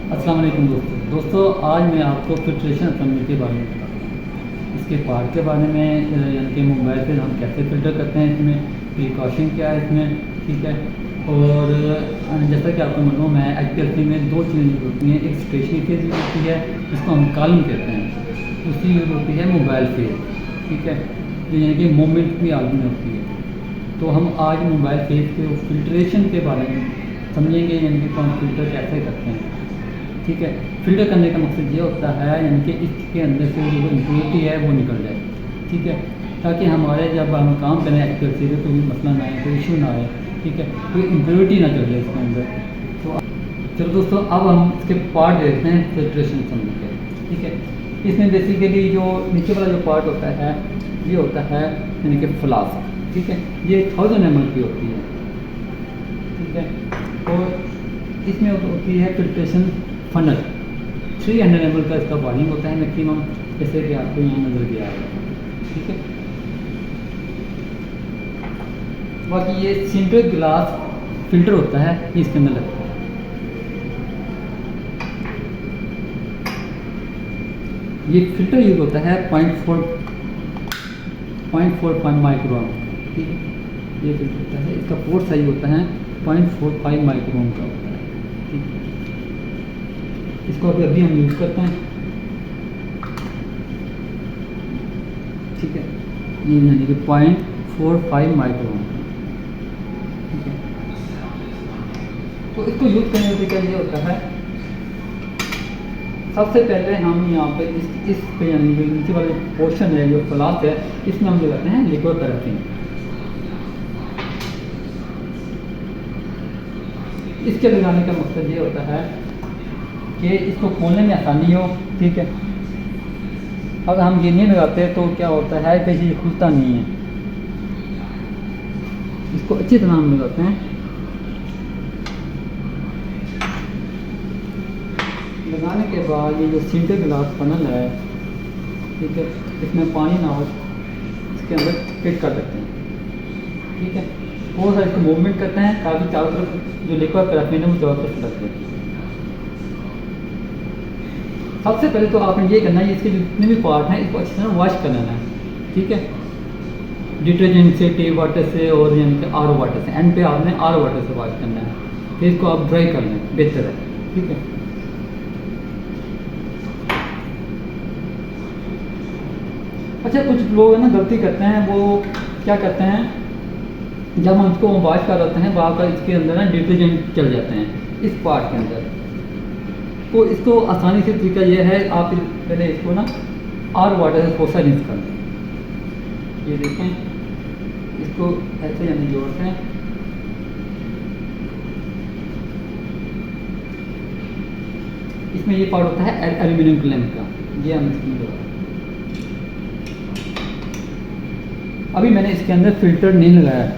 अस्सलाम वालेकुम दोस्तों, आज मैं आपको फ़िल्ट्रेशन असेंबली के बारे में बताता हूँ। इसके पार्ट के बारे में यानी कि मोबाइल से हम कैसे फ़िल्टर करते हैं, इसमें प्रिकॉशन क्या है इसमें, ठीक है। और जैसा कि आपको मालूम है HPLC में दो चीज़ें यूज़ होती हैं, एक स्टेशनरी फेज़ यूज़ होती है जिसको हम कॉलम कहते हैं, दूसरी यूज़ होती है मोबाइल फेज़, ठीक है, जो यानी कि मोमेंट की हालत में होती है। तो हम आज मोबाइल फेज़ के फ़िल्ट्रेशन के बारे में समझेंगे, यानी कि हम फ़िल्टर कैसे करते हैं, ठीक है। फ़िल्टर करने का मकसद ये होता है यानी कि इसके अंदर से जो इम्प्योरिटी है वो निकल जाए, ठीक है, ताकि हमारे जब हम काम करें HPLC से कोई मसला ना आए, कोई इशू ना आए, ठीक है, कोई इम्प्योरिटी ना चल जाए इसके अंदर। तो चलो दोस्तों, अब हम इसके पार्ट देखते हैं फ़िल्ट्रेशन समझ के, ठीक है। इसमें बेसिकली जो नीचे वाला जो पार्ट होता है ये होता है यानी कि फ्लास्क, ठीक है, ये 1000 ml की होती है, ठीक है। और इसमें होती है फ़िल्ट्रेशन फनल, 300 ml का इसका वॉल्यूम होता है मैक्सिमम, जैसे कि आपको यहाँ नज़र दिया है, ठीक है। बाकी ये सिंटर ग्लास फिल्टर होता है, ये इसके अंदर लगता है। ये फिल्टर यूज होता है 0.45 माइक्रोन, ठीक है। ये फिल्टर होता है, इसका पोर्ट साइज होता है 0.45 माइक्रोन का होता है, ठीक है। इसको अभी हम यूज़ करते हैं, ठीक है। ये यानी कि 0.45 माइक्रोन, ठीक है। तो इसको यूज़ करने का तरीका ये होता है, सबसे पहले हम यहाँ पे इस पे यानी कि नीचे वाले पोर्शन है जो फ्लास्क है, इसमें हम लगाते हैं लिक्विड पैराफिन। इसके लगाने का मकसद ये होता है कि इसको खोलने में आसानी हो, ठीक है। अगर हम ये नहीं लगाते तो क्या होता है कि ये खुलता नहीं है। इसको अच्छी तरह हम लगाते हैं, लगाने के बाद ये जो सिंटर ग्लास फनल है, ठीक है, इसमें पानी ना हो इसके अंदर फिट कर देते हैं, ठीक है। बहुत सारे इसको मूवमेंट करते हैं ताकि चारों तरफ जो लिक्विड पैराफिन है वो चारों तरफ लग जाए। सबसे पहले तो आपने ये करना है, इसके जितने भी पार्ट हैं इसको अच्छी तरह वॉश कर लेना है, ठीक है, डिटर्जेंट से, टी वाटर से और यानी कि RO वाटर से। एंड पे आपने RO वाटर से वॉश करना है, फिर इसको आप ड्राई कर लें, बेहतर है, ठीक है। अच्छा, कुछ लोग है ना गलती करते हैं, वो क्या करते हैं, जब हम इसको वॉश कर लेते हैं वहाँ का इसके अंदर ना डिटर्जेंट चल जाते हैं इस पार्ट के अंदर। तो इसको आसानी से तरीका यह है, आप पहले इसको ना RO वाटर से थोड़ा सा रिंस कर लें। ये देखें, इसको ऐसे यानी जोड़ते हैं, इसमें ये पार्ट होता है एल्यूमिनियम क्लैंप का, ये हम इसमें जोड़ते हैं। अभी मैंने इसके अंदर फ़िल्टर नहीं लगाया,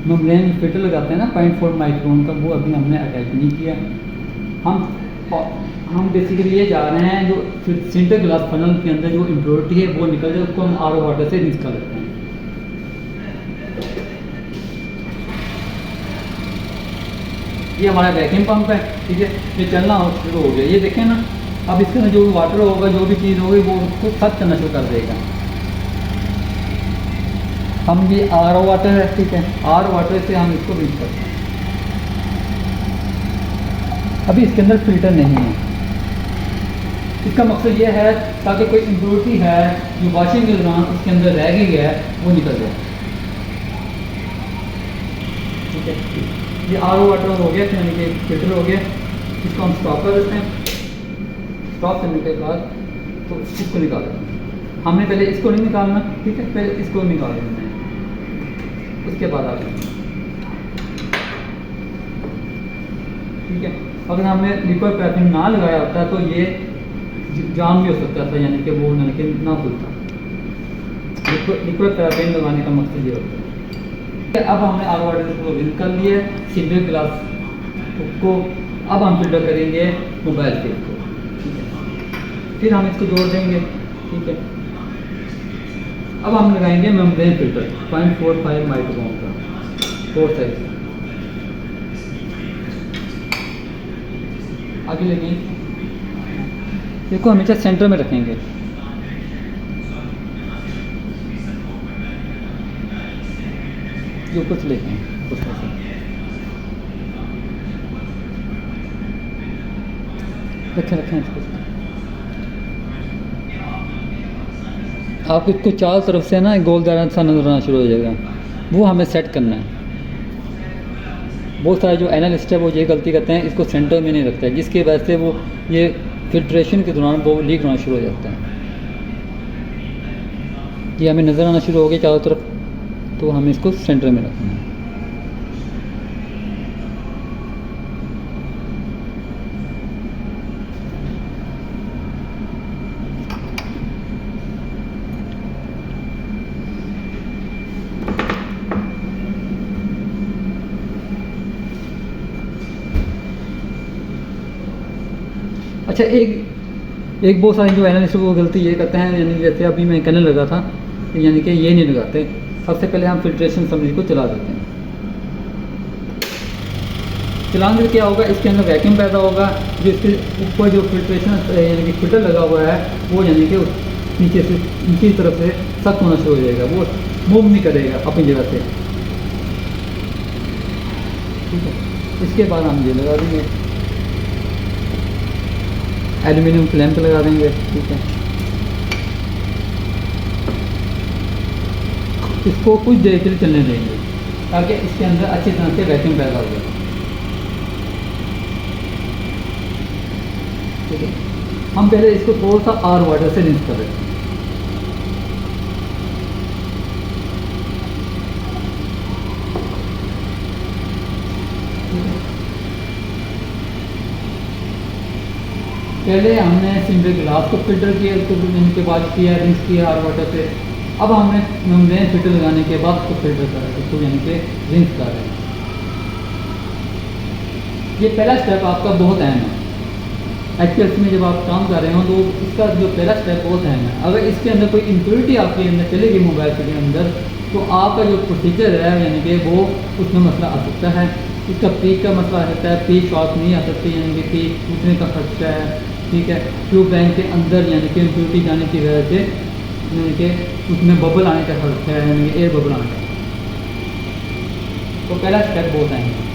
मेम्ब्रेन फिल्टर लगाते हैं ना 0.4 माइक्रोन का, वो अभी हमने अटैच नहीं किया। हम बेसिकली ये जा रहे हैं जो सिंटर ग्लास फनल के अंदर जो इम्प्योरिटी है वो निकल जाए, उसको हम RO वाटर से रिंस कर लेते हैं। ये हमारा वैक्यूम पंप है, ठीक है, ये चलना शुरू हो गया, ये देखें ना। अब इसके अंदर जो भी वाटर होगा, जो भी चीज़ होगी वो उसको सब चलना शुरू कर देगा। हम ये RO वाटर है, ठीक है, RO वाटर से हम इसको रिंस करते हैं। अभी इसके अंदर फिल्टर नहीं है, इसका मकसद ये है ताकि कोई इम्प्योरिटी है जो वॉशिंग के दौरान उसके अंदर रह गई है वो निकल जाए, ठीक है। ये RO वाटर हो गया, यानी कि फिल्टर हो गया। इसको हम स्टॉप कर देते हैं। स्टॉप करने के बाद तो इसको निकाल देते हैं। हमने पहले इसको नहीं निकालना, ठीक है, पहले इसको निकाल देना है, उसके बाद आप, ठीक है। अगर हमने लिक्विड पैराफिन ना लगाया होता तो ये जाम भी हो सकता था, यानी कि वो नलके ना खुलता। लिक्विड पैराफिन लगाने का मकसद ये होता है। अब हमने RO वाटर को रिंस कर लिया सिंटर ग्लास को, अब हम फिल्टर करेंगे मोबाइल फेस को, ठीक है। फिर हम इसको जोड़ देंगे, ठीक है। अब हम लगाएंगे मेम्ब्रेन फिल्टर 0.45 माइक्रोन का, फोर साइज। आगे लगी इसको हमेशा सेंटर में रखेंगे। जो कुछ लेते हैं उसमें से रखें इसको। आप इसको चारों तरफ से ना गोल दायरा सा नजर आना शुरू हो जाएगा, वो हमें सेट करना है। बहुत सारे जो एनालिस्ट है वो ये गलती करते हैं, इसको सेंटर में नहीं रखते हैं, जिसकी वजह से वो ये फिल्ट्रेशन के दौरान वो लीक होना शुरू हो जाता है। ये हमें नज़र आना शुरू हो गया चारों तरफ, तो हमें इसको सेंटर में रखना है। अच्छा, एक बहुत सारे जो एनालिस्ट वो गलती ये करते हैं, यानी जैसे अभी मैं कहने लगा था, यानी कि ये नहीं लगाते। सबसे पहले हम फिल्ट्रेशन समरी को चला देते हैं। चलाने से क्या होगा, इसके अंदर वैक्यूम पैदा होगा, जो इसके ऊपर जो फिल्ट्रेशन यानी कि फिल्टर लगा हुआ है वो यानी कि नीचे से नीचे की तरफ से सख्त होना शुरू हो जाएगा, वो मूव नहीं करेगा अपनी जगह से। ठीक है, इसके बाद हम ये लगा देंगे, एल्यूमिनियम क्लैंप लगा देंगे। ठीक है, इसको कुछ देर के लिए चलने देंगे ताकि इसके अंदर अच्छी तरह से वैक्यूम पैदा हो जाए। ठीक है, हम पहले इसको थोड़ा सा आर वाटर से रिंस कर रहे हैं। पहले हमने सिंपल ग्लास को फिल्टर किया, उसको फिल्टर के बाद किया रिंस किया आर वाटर से। अब हमने फिल्टर लगाने के बाद उसको फिल्टर कर रहे हैं, उसको यानी कि रिंस कर रहे हैं। ये पहला स्टेप आपका बहुत अहम है। एक्चुअल्स में जब आप काम कर रहे हो तो इसका जो पहला स्टेप बहुत अहम है। अगर इसके अंदर कोई इम्प्योरिटी आपके अंदर चलेगी मोबाइल के अंदर, तो आपका जो प्रोसीजर है यानी कि वो उसमें मसला आ सकता है। इसका पीक का मसला आ सकता है, पीक शॉर्ट नहीं आ सकती, यानी कि पीक टूटने का खर्चा है। ठीक है, ट्यूब बैंक के अंदर यानी कि इम्प्योरिटी जाने की वजह से यानी कि उसमें बबल आने का खर्चा है, यानी कि एयर बबल आने का। तो पहला स्टेप बहुत अहम है।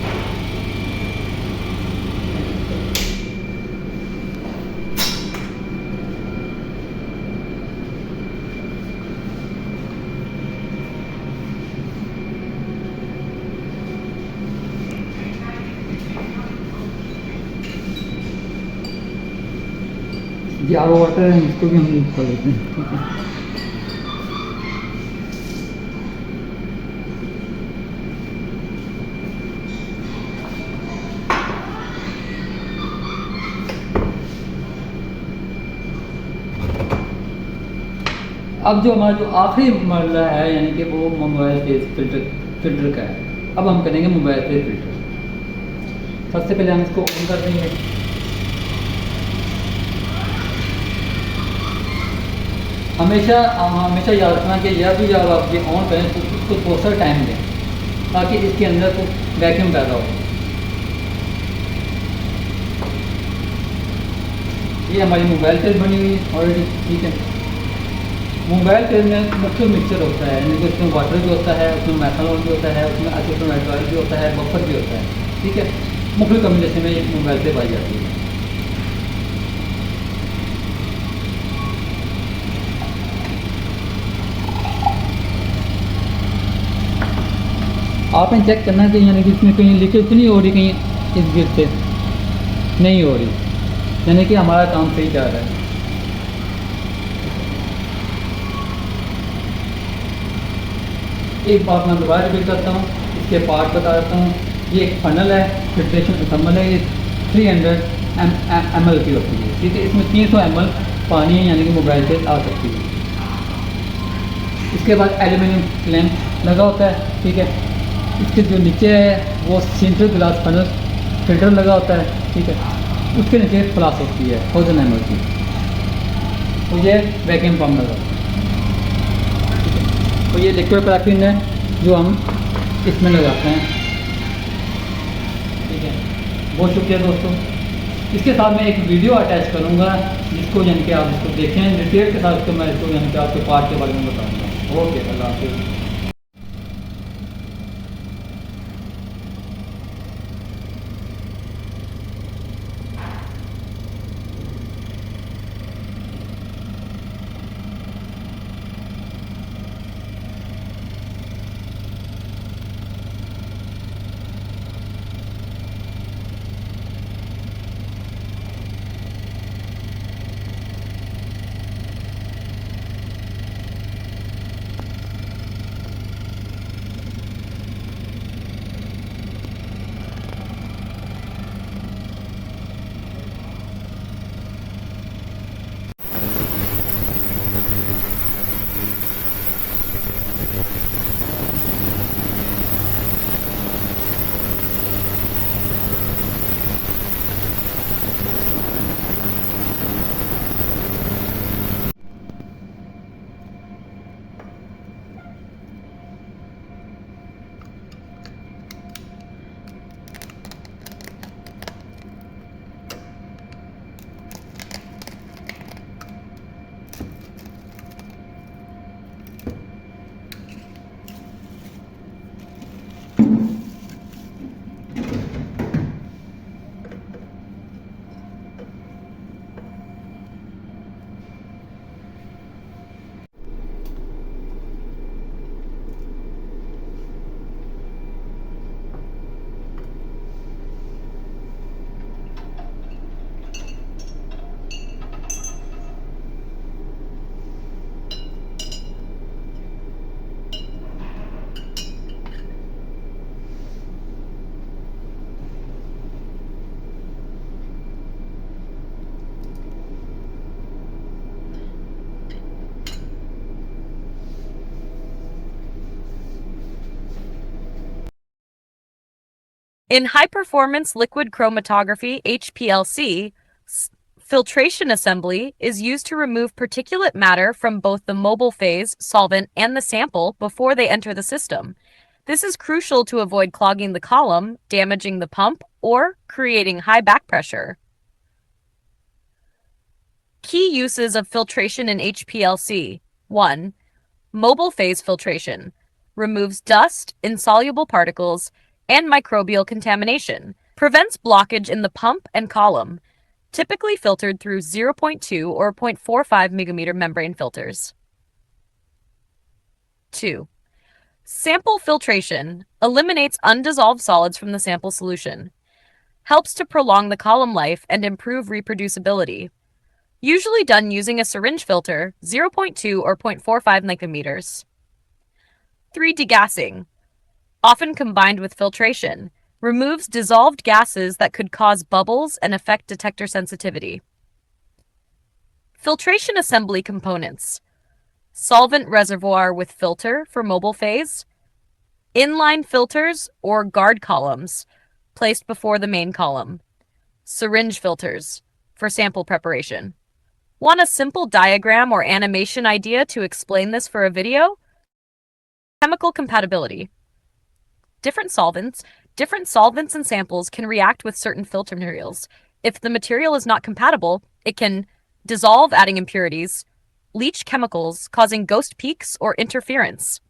ये आर वाटर है, इसको भी हम यूज़ कर लेते हैं। ठीक है, अब जो हमारा जो आखिरी मरला है यानी कि वो मोबाइल फेस फिल्टर का है। अब हम करेंगे मोबाइल फेस फिल्टर। सबसे पहले हम इसको ऑन कर देंगे। हमेशा याद रखना कि यह भी जब आप ये ऑन करें तो उसको थोड़ा सा टाइम दें ताकि इसके अंदर को वैक्यूम पैदा हो। ये हमारी मोबाइल तेल बनी हुई है ऑलरेडी। ठीक है, मोबाइल तेल में मुख्तलिफ मिक्सचर होता है, यानी कि उसमें वाटर भी होता है, उसमें मेथनॉल भी होता है, उसमें एसिटोनाइट्राइल भी होता है, बफर भी होता है। ठीक है, मुख्तलिफ कम्बिनेशन में ये मोबाइल तेल पाई जाती है। आपने चेक करना है कि यानी कि इसमें कहीं लीकेज तो नहीं हो रही, कहीं इस गिर से नहीं हो रही, यानी कि हमारा काम सही जा रहा है। एक बात मैं दोबारा रिपीट करता हूँ, इसके पार्ट बता देता हूँ। ये एक फनल है, फिल्ट्रेशन असम्बल है, ये 300 ml की होती है। ठीक है, इसमें 300 ml पानी यानी कि मोबाइल से आ सकती है। इसके बाद एल्यूमिनियम क्लैंप लगा होता है। ठीक है, इसके जो नीचे है वो सेंट्रल ग्लास फनल फिल्टर लगा होता है। ठीक है, उसके नीचे फ्लास्क होती है 1000 ml की, तो ये वैक्यूम पंप लगा होता है। तो ये लिक्विड पैराफिन है जो हम इसमें लगाते हैं। ठीक है, बहुत शुक्रिया दोस्तों। इसके साथ मैं एक वीडियो अटैच करूँगा जिसको यानी कि आप इसको देखें डिटेल के साथ, इसको मैं इसको यानी कि आपके पार्ट के बारे में बताऊँगा। ओके, अल्लाह हाफिज़। In high-performance liquid chromatography, HPLC, filtration assembly is used to remove particulate matter from both the mobile phase solvent and the sample before they enter the system. This is crucial to avoid clogging the column, damaging the pump, or creating high back pressure. Key uses of filtration in HPLC. 1. Mobile phase filtration removes dust, insoluble particles, and microbial contamination. Prevents blockage in the pump and column, typically filtered through 0.2 or 0.45 megameter membrane filters. 2. Sample filtration eliminates undissolved solids from the sample solution. Helps to prolong the column life and improve reproducibility. Usually done using a syringe filter, 0.2 or 0.45 micrometers. 3. Degassing, often combined with filtration, removes dissolved gases that could cause bubbles and affect detector sensitivity. Filtration assembly components: solvent reservoir with filter for mobile phase, inline filters or guard columns placed before the main column, syringe filters for sample preparation. Want a simple diagram or animation idea to explain this for a video? Chemical compatibility. Different solvents and samples can react with certain filter materials. If the material is not compatible, it can dissolve, adding impurities, leach chemicals, causing ghost peaks or interference.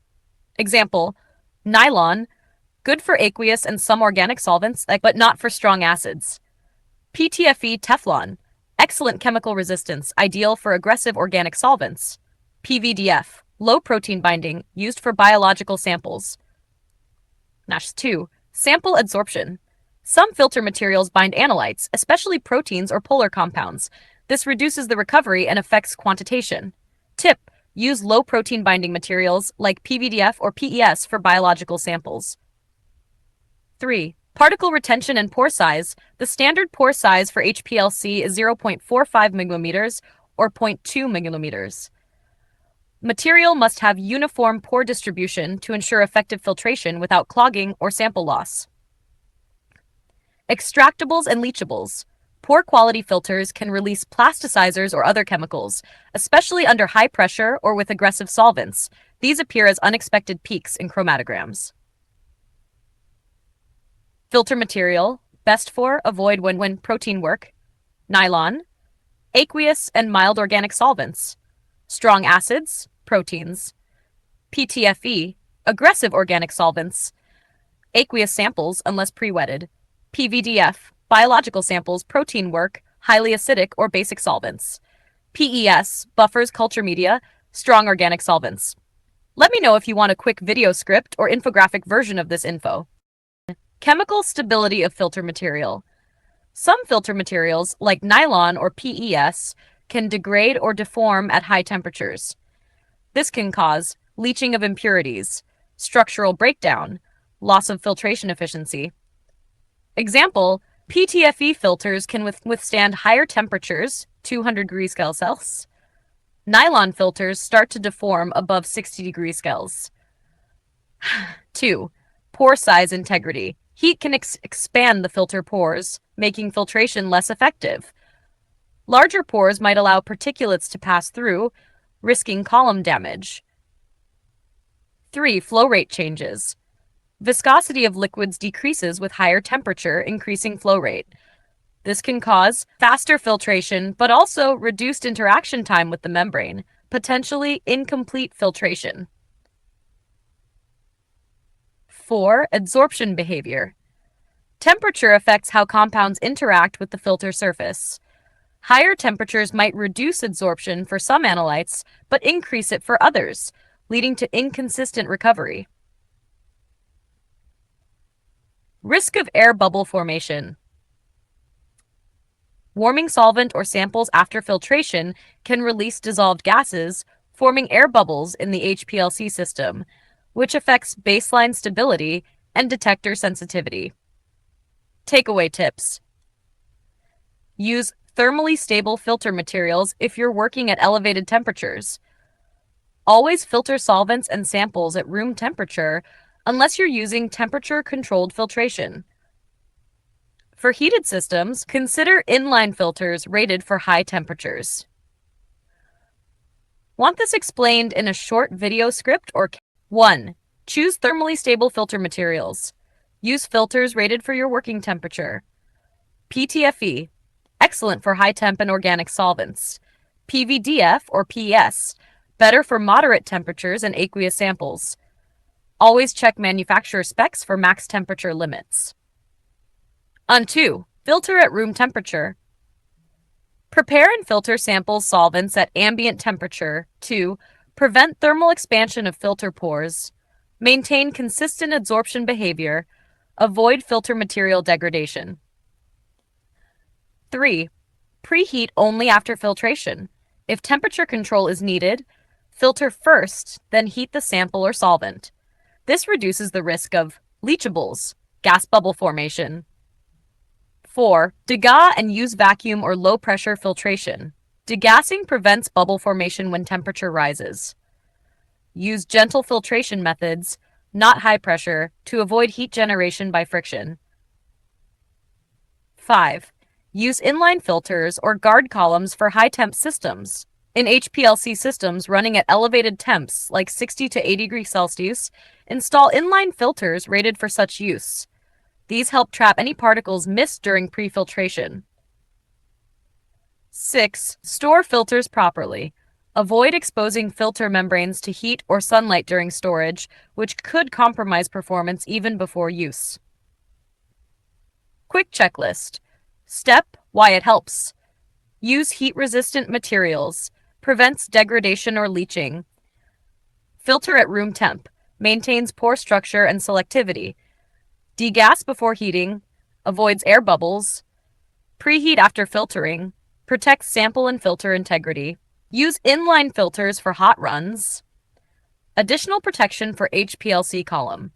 Example, nylon, good for aqueous and some organic solvents, but not for strong acids. PTFE Teflon, excellent chemical resistance, ideal for aggressive organic solvents. PVDF, low protein binding, used for biological samples. Nash 2. Sample adsorption. Some filter materials bind analytes, especially proteins or polar compounds. This reduces the recovery and affects quantitation. Tip: use low protein binding materials like PVDF or PES for biological samples. 3. Particle retention and pore size. The standard pore size for HPLC is 0.45 micrometers or 0.2 millimeters. Material must have uniform pore distribution to ensure effective filtration without clogging or sample loss. Extractables and leachables. Poor quality filters can release plasticizers or other chemicals, especially under high pressure or with aggressive solvents. These appear as unexpected peaks in chromatograms. Filter material, best for avoid when protein work, nylon, aqueous and mild organic solvents, strong acids, proteins, PTFE, aggressive organic solvents, aqueous samples unless pre-wetted, PVDF, biological samples, protein work, highly acidic or basic solvents, PES, buffers, culture media, strong organic solvents. Let me know if you want a quick video script or infographic version of this info. Chemical stability of filter material. Some filter materials, like nylon or PES, can degrade or deform at high temperatures. This can cause leaching of impurities, structural breakdown, loss of filtration efficiency. Example, PTFE filters can withstand higher temperatures, 200 degrees Celsius. Nylon filters start to deform above 60 degrees Celsius. 2. Pore size integrity. Heat can expand the filter pores, making filtration less effective. Larger pores might allow particulates to pass through, risking column damage. 3. Flow rate changes. Viscosity of liquids decreases with higher temperature, increasing flow rate. This can cause faster filtration, but also reduced interaction time with the membrane, potentially incomplete filtration. 4. Adsorption behavior. Temperature affects how compounds interact with the filter surface. Higher temperatures might reduce adsorption for some analytes, but increase it for others, leading to inconsistent recovery. Risk of air bubble formation. Warming solvent or samples after filtration can release dissolved gases, forming air bubbles in the HPLC system, which affects baseline stability and detector sensitivity. Takeaway tips. Use thermally stable filter materials if you're working at elevated temperatures. Always filter solvents and samples at room temperature unless you're using temperature-controlled filtration. For heated systems, consider inline filters rated for high temperatures. Want this explained in a short video script or 1. Choose thermally stable filter materials. Use filters rated for your working temperature. PTFE, excellent for high temp and organic solvents. PVDF or PS, better for moderate temperatures and aqueous samples. Always check manufacturer specs for max temperature limits. 2. Filter at room temperature. Prepare and filter samples solvents at ambient temperature. 2. Prevent thermal expansion of filter pores. Maintain consistent adsorption behavior. Avoid filter material degradation. 3. Preheat only after filtration. If temperature control is needed, filter first, then heat the sample or solvent. This reduces the risk of leachables, gas bubble formation. 4. Degas and use vacuum or low-pressure filtration. Degassing prevents bubble formation when temperature rises. Use gentle filtration methods, not high pressure, to avoid heat generation by friction. 5. Use inline filters or guard columns for high-temp systems. In HPLC systems running at elevated temps, like 60 to 80 degrees Celsius, install inline filters rated for such use. These help trap any particles missed during pre-filtration. 6. Store filters properly. Avoid exposing filter membranes to heat or sunlight during storage, which could compromise performance even before use. Quick checklist. Step, why it helps. Use heat-resistant materials. Prevents degradation or leaching. Filter at room temp. Maintains pore structure and selectivity. Degas before heating. Avoids air bubbles. Preheat after filtering. Protects sample and filter integrity. Use inline filters for hot runs. Additional protection for HPLC column.